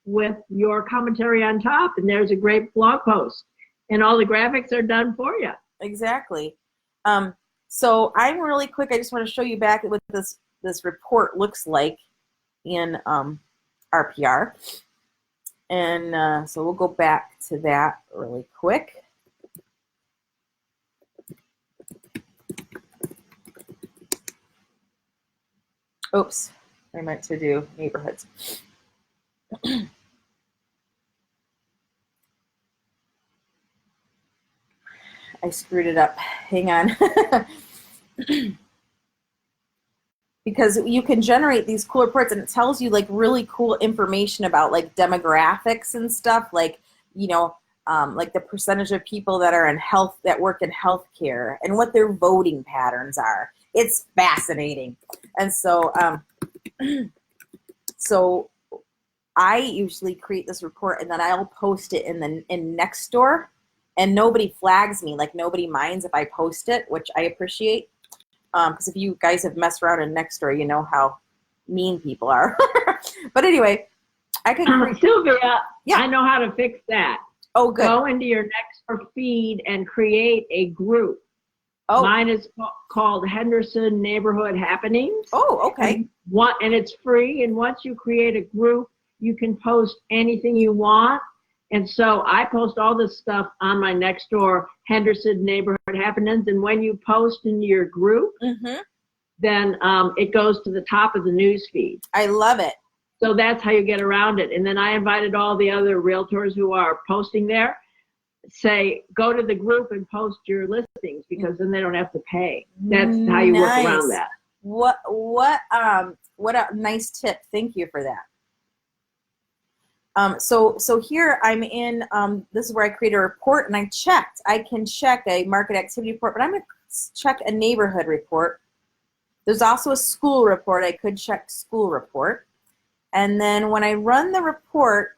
with your commentary on top, and there's a great blog post, and all the graphics are done for you. Exactly. So I'm really quick. I just want to show you back what this report looks like in RPR. And so we'll go back to that really quick. Oops, I meant to do neighborhoods. I screwed it up. Hang on. Because you can generate these cool reports, and it tells you like really cool information about like demographics and stuff, like, you know, like the percentage of people that are in health, that work in healthcare, and what their voting patterns are. It's fascinating. And so, so I usually create this report, and then I'll post it in Nextdoor, and nobody flags me. Like, nobody minds if I post it, which I appreciate. Because if you guys have messed around in Nextdoor, you know how mean people are. But anyway, I can create. Sylvia, yeah. I know how to fix that. Oh, good. Go into your Nextdoor feed and create a group. Oh. Mine is called Henderson Neighborhood Happenings. Oh, okay. And it's free. And once you create a group, you can post anything you want. And so I post all this stuff on my Nextdoor Henderson Neighborhood Happenings. And when you post in your group, then it goes to the top of the news feed. I love it. So that's how you get around it. And then I invited all the other realtors who are posting there, say, go to the group and post your listings, because then they don't have to pay. That's how you work around that. What a nice tip. Thank you for that. So here I'm in, this is where I create a report, and I can check a market activity report, but I'm going to check a neighborhood report. There's also a school report. I could check school report. And then when I run the report,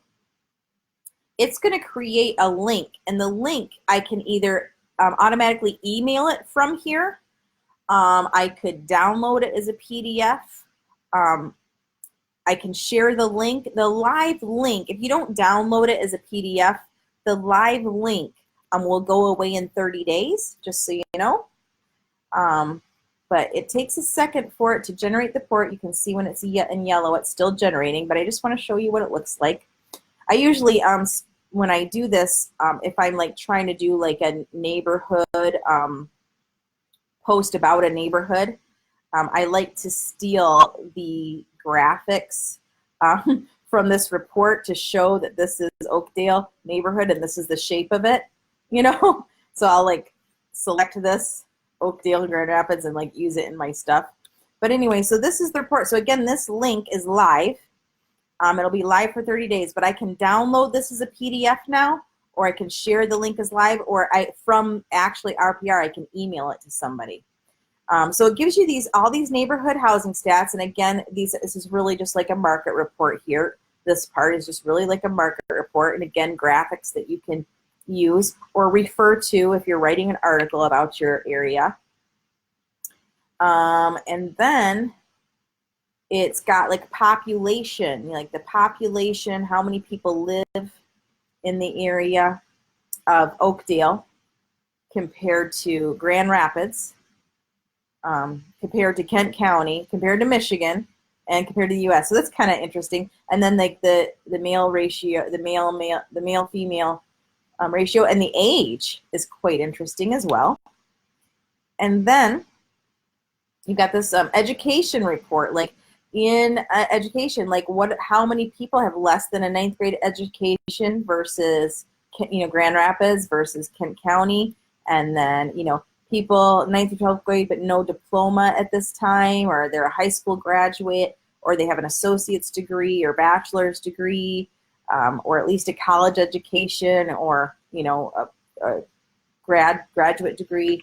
it's going to create a link, and the link I can either automatically email it from here. I could download it as a PDF. I can share the link, the live link. If you don't download it as a PDF, the live link will go away in 30 days, just so you know. But it takes a second for it to generate the report. You can see when it's in yellow, it's still generating, but I just want to show you what it looks like. I usually, when I do this, if I'm like trying to do like a neighborhood post about a neighborhood, I like to steal the graphics from this report to show that this is Oakdale neighborhood and this is the shape of it, you know? So I'll like select this Oakdale and Grand Rapids and like use it in my stuff. But anyway, so this is the report. So again, this link is live. It'll be live for 30 days, but I can download this as a PDF now, or I can share the link as live, or from actually RPR, I can email it to somebody. So it gives you all these neighborhood housing stats, and again, this is really just like a market report here. This part is just really like a market report, and again, graphics that you can use or refer to if you're writing an article about your area. And then it's got like population, like the population, how many people live in the area of Oakdale compared to Grand Rapids, compared to Kent County, compared to Michigan, and compared to the U.S. So that's kind of interesting. And then like the male ratio, the male female ratio, and the age is quite interesting as well. And then you got this education report, like in education, like how many people have less than a 9th grade education versus, you know, Grand Rapids versus Kent County, and then, you know, people 9th to 12th grade but no diploma at this time, or they're a high school graduate, or they have an associate's degree or bachelor's degree, or at least a college education, or, you know, a graduate degree.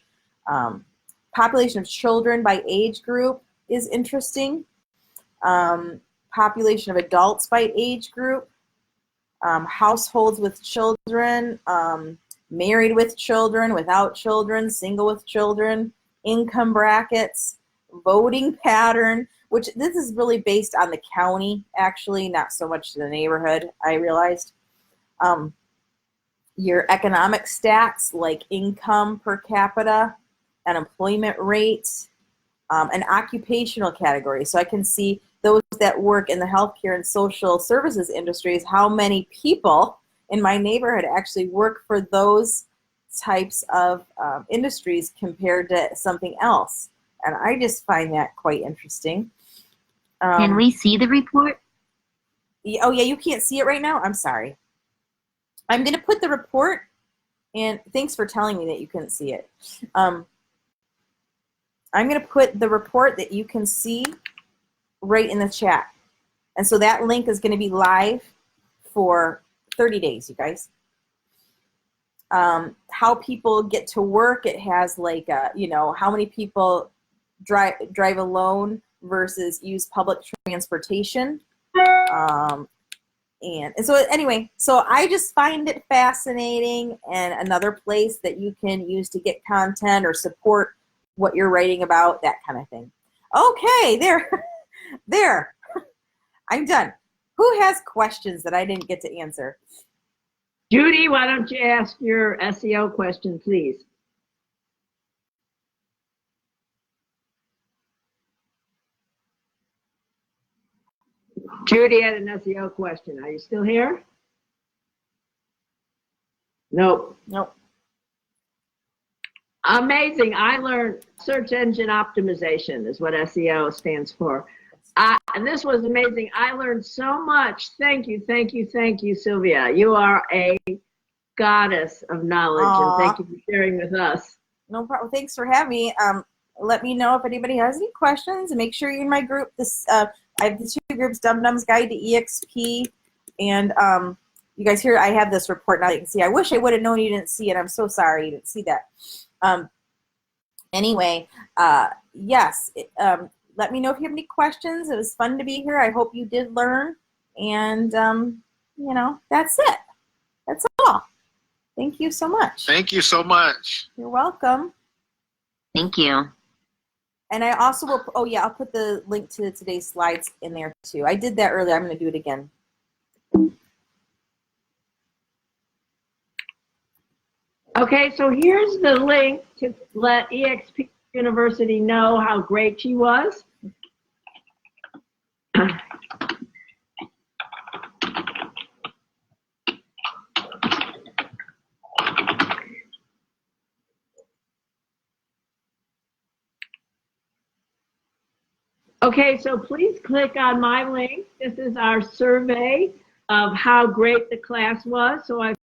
Population of children by age group is interesting. Population of adults by age group. Households with children, married with children, without children, single with children, income brackets, voting pattern, which this is really based on the county, actually, not so much the neighborhood, I realized. Your economic stats like income per capita, unemployment rate, and occupational category. So I can see those that work in the healthcare and social services industries, how many people in my neighborhood actually work for those types of industries compared to something else. And I just find that quite interesting. Can we see the report? Oh, yeah, you can't see it right now? I'm sorry. I'm going to put the report, and thanks for telling me that you couldn't see it. I'm going to put the report that you can see right in the chat. And so that link is going to be live for 30 days, you guys. How people get to work, it has like, you know, how many people drive alone versus use public transportation. And so anyway, so I just find it fascinating, and another place that you can use to get content or support what you're writing about, that kind of thing. Okay, there. I'm done. Who has questions that I didn't get to answer? Judy, why don't you ask your SEO question, please? Judy had an SEO question. Are you still here? Nope. Nope. Amazing. I learned search engine optimization is what SEO stands for. And this was amazing. I learned so much. Thank you, Sylvia. You are a goddess of knowledge. Aww. And thank you for sharing with us. No problem. Thanks for having me. Let me know if anybody has any questions, and make sure you're in my group. I have the two groups, Dum Dum's Guide to EXP, and you guys here, I have this report now you can see. I wish I would have known you didn't see it. I'm so sorry you didn't see that. Anyway, yes, let me know if you have any questions. It was fun to be here. I hope you did learn, and you know, that's it. That's all. Thank you so much. Thank you so much. You're welcome. Thank you. And I also will, oh yeah, I'll put the link to today's slides in there too. I did that earlier. I'm going to do it again. Okay, so here's the link to let EXP University know how great she was. Okay, so please click on my link. This is our survey of how great the class was. So I